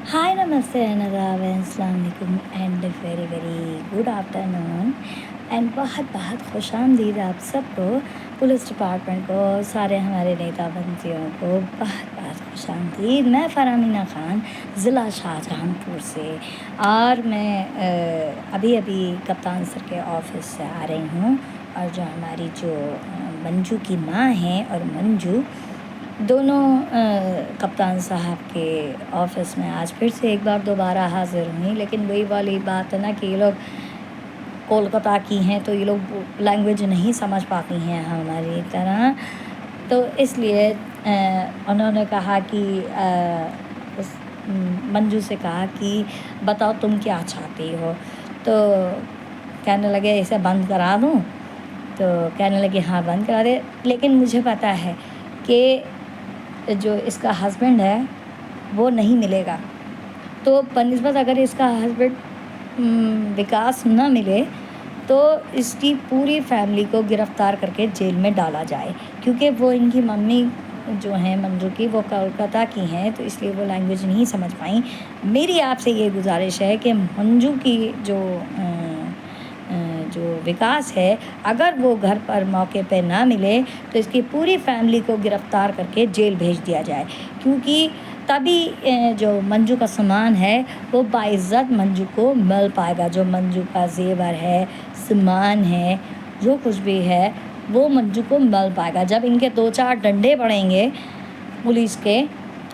हाय नमस्ते आदाब अस्सलाम वालेकुम and very very good afternoon and बहुत बहुत खुश आमदीद आप सबको, पुलिस डिपार्टमेंट को, सारे हमारे नेता बंदियों को बहुत बहुत खुश आमदीद। मैं फ़रामीना ख़ान ज़िला शाहजहांपुर से, और मैं अभी अभी कप्तान सर के ऑफ़िस से आ रही हूँ। और जो हमारी जो मंजू की माँ हैं और मंजू दोनों कप्तान साहब के ऑफ़िस में आज फिर से एक बार दोबारा हाज़िर हुई। लेकिन वही वाली बात है ना कि ये लोग कोलकाता की हैं, तो ये लोग लैंग्वेज नहीं समझ पाती हैं हमारी तरह। तो इसलिए उन्होंने कहा कि उस मंजू से कहा कि बताओ तुम क्या चाहती हो। तो कहने लगे इसे बंद करा दूँ। तो कहने लगे हाँ बंद करा दे, लेकिन मुझे पता है कि जो इसका हस्बैंड है वो नहीं मिलेगा। तो बनिस्बत अगर इसका हस्बैंड विकास ना मिले तो इसकी पूरी फैमिली को गिरफ़्तार करके जेल में डाला जाए, क्योंकि वो इनकी मम्मी जो हैं मंजू की वो कोलकाता की हैं, तो इसलिए वो लैंग्वेज नहीं समझ पाई। मेरी आपसे ये गुजारिश है कि मंजू की जो विकास है, अगर वो घर पर मौके पे ना मिले तो इसकी पूरी फैमिली को गिरफ़्तार करके जेल भेज दिया जाए, क्योंकि तभी जो मंजू का सामान है वो बाइज़्ज़त मंजू को मिल पाएगा। जो मंजू का ज़ेवर है, सामान है, जो कुछ भी है वो मंजू को मिल पाएगा। जब इनके 2-4 डंडे पड़ेंगे पुलिस के,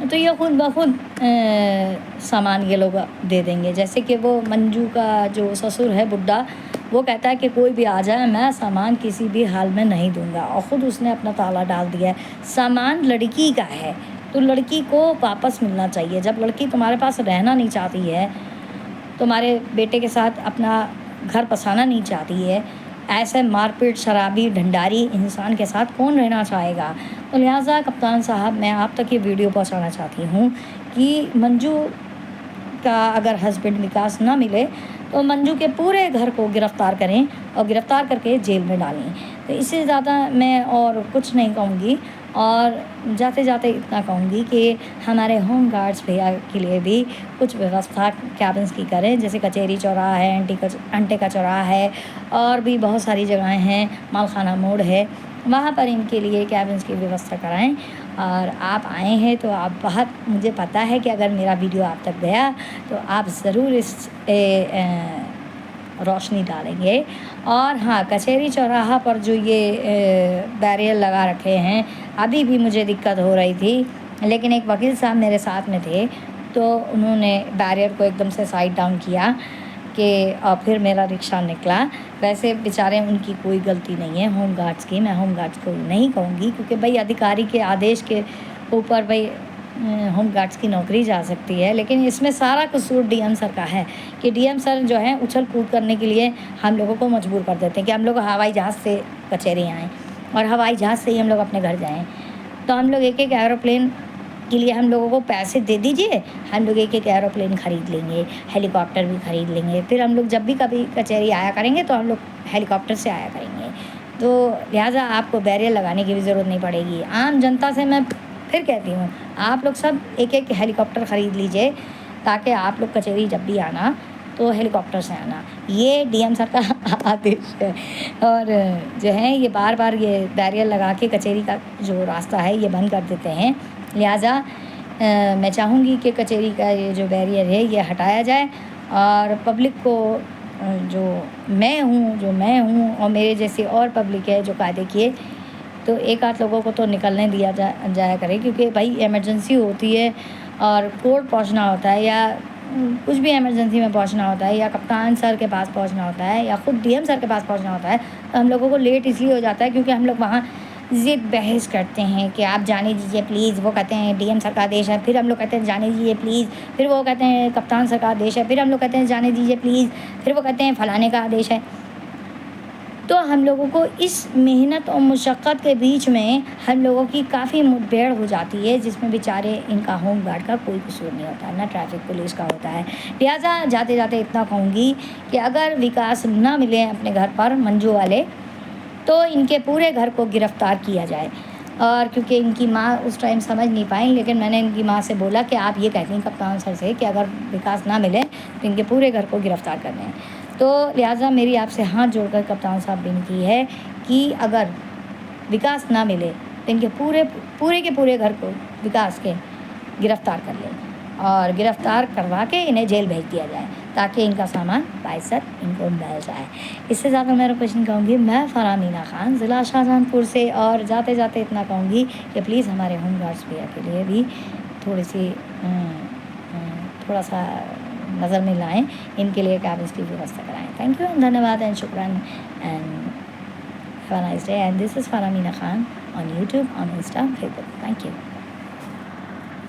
तो ये खुद ब खुद सामान ये लोग दे देंगे। जैसे कि वो मंजू का जो ससुर है बुड्ढा, वो कहता है कि कोई भी आ जाए मैं सामान किसी भी हाल में नहीं दूंगा, और ख़ुद उसने अपना ताला डाल दिया है। सामान लड़की का है तो लड़की को वापस मिलना चाहिए। जब लड़की तुम्हारे पास रहना नहीं चाहती है, तुम्हारे बेटे के साथ अपना घर बसाना नहीं चाहती है, ऐसे मारपीट शराबी ढंडारी इंसान के साथ कौन रहना चाहेगा। तो लिहाजा कप्तान साहब, मैं आप तक ये वीडियो पहुंचाना चाहती हूँ कि मंजू का अगर हस्बैंड विकास ना मिले तो मंजू के पूरे घर को गिरफ़्तार करें और गिरफ़्तार करके जेल में डालें। तो इससे ज़्यादा मैं और कुछ नहीं कहूँगी, और जाते जाते इतना कहूँगी कि हमारे होम गार्ड्स भैया के लिए भी कुछ व्यवस्था कैबिन्स की करें। जैसे कचहरी चौराहा है, अंटे का चौराहा है, और भी बहुत सारी जगहें हैं, मालखाना मोड़ है, वहाँ पर इनके लिए कैबिन्स की व्यवस्था कराएं। और आप आए हैं तो आप बहुत, मुझे पता है कि अगर मेरा वीडियो आप तक गया तो आप ज़रूर इस रोशनी डालेंगे। और हाँ, कचहरी चौराहा पर जो ये बैरियर लगा रखे हैं, अभी भी मुझे दिक्कत हो रही थी, लेकिन एक वकील साहब मेरे साथ में थे तो उन्होंने बैरियर को एकदम से साइड डाउन किया कि और फिर मेरा रिक्शा निकला। वैसे बेचारे उनकी कोई गलती नहीं है होम गार्ड्स की, मैं होम गार्ड्स को नहीं कहूँगी, क्योंकि भाई अधिकारी के आदेश के ऊपर भाई होम गार्ड्स की नौकरी जा सकती है। लेकिन इसमें सारा कसूर डीएम सर का है कि डीएम सर जो है उछल कूद करने के लिए हम लोगों को मजबूर कर देते हैं कि हम लोग हवाई जहाज़ से कचहरी आएँ और हवाई जहाज़ से ही हम लोग अपने घर जाएँ। तो हम लोग एक एक एरोप्लेन के लिए हम लोगों को पैसे दे दीजिए, हम लोग एक एक एरोप्लेन ख़रीद लेंगे, हेलीकॉप्टर भी ख़रीद लेंगे। फिर हम लोग जब भी कभी कचहरी आया करेंगे तो हम लोग हेलीकॉप्टर से आया करेंगे। तो लिहाजा आपको बैरियर लगाने की भी ज़रूरत नहीं पड़ेगी। आम जनता से मैं फिर कहती हूँ, आप लोग सब एक एक हेलीकॉप्टर ख़रीद लीजिए, ताकि आप लोग कचहरी जब भी आना तो हेलीकॉप्टर से आना। ये डीएम सर का आदेश है। और जो है ये बार बार ये बैरियर लगा के कचहरी का जो रास्ता है ये बंद कर देते हैं। लिहाजा मैं चाहूँगी कि कचहरी का ये जो बैरियर है ये हटाया जाए, और पब्लिक को जो मैं हूँ और मेरे जैसे और पब्लिक है जो कायदे किए, तो एक आध लोगों को तो निकलने दिया जाया करे, क्योंकि भाई इमरजेंसी होती है और कोर्ट पहुंचना होता है, या कुछ भी इमरजेंसी में पहुंचना होता है, या कप्तान सर के पास पहुंचना होता है, या ख़ुद डीएम सर के पास पहुंचना होता है, तो हम लोगों को लेट इसलिए हो जाता है क्योंकि हम लोग वहाँ ज़िद बहस करते हैं कि आप जाने दीजिए प्लीज़। वो कहते हैं डीएम सर का आदेश है, फिर हम लोग कहते हैं जाने दीजिए प्लीज़, फिर वो कहते हैं कप्तान सर का आदेश है, फिर हम लोग कहते हैं जाने दीजिए प्लीज़, फिर वो कहते हैं फ़लाने का आदेश है। तो हम लोगों को इस मेहनत और मुशक्क़त के बीच में हम लोगों की काफ़ी मुठभेड़ हो जाती है, जिसमें बेचारे इनका होम गार्ड का कोई कसूर नहीं होता, ना ट्रैफिक पुलिस का होता है। लिहाजा जाते जाते इतना कहूँगी कि अगर विकास ना मिले अपने घर पर मंजू वाले, तो इनके पूरे घर को गिरफ़्तार किया जाए। और क्योंकि इनकी माँ उस टाइम समझ नहीं पाई, लेकिन मैंने इनकी माँ से बोला कि आप ये कहती हैं कप्तान सर से कि अगर विकास ना मिले तो इनके पूरे घर को गिरफ़्तार कर लें। तो लिहाजा मेरी आपसे हाथ जोड़कर कप्तान साहब विनती है कि अगर विकास ना मिले तो इनके पूरे के पूरे घर को विकास के गिरफ़्तार कर लें और गिरफ़्तार करवा के इन्हें जेल भेज दिया जाए ताकि इनका सामान बाइसर इनको मिल जाए। इससे ज़्यादा मैं कुछ नहीं कहूँगी। मैं फ़राह मीना ख़ान ज़िला शाहजहानपुर से, और जाते जाते इतना कहूँगी कि प्लीज़ हमारे होम गार्ड्स भैया के लिए भी थोड़ा सा नज़र में लाएँ, इनके लिए कि आप इसकी व्यवस्था कराएँ। थैंक यू एंड धन्यवाद एंड शुक्रान and have a nice day and this is Farah Meena Khan on YouTube, on Insta, Facebook. Thank you.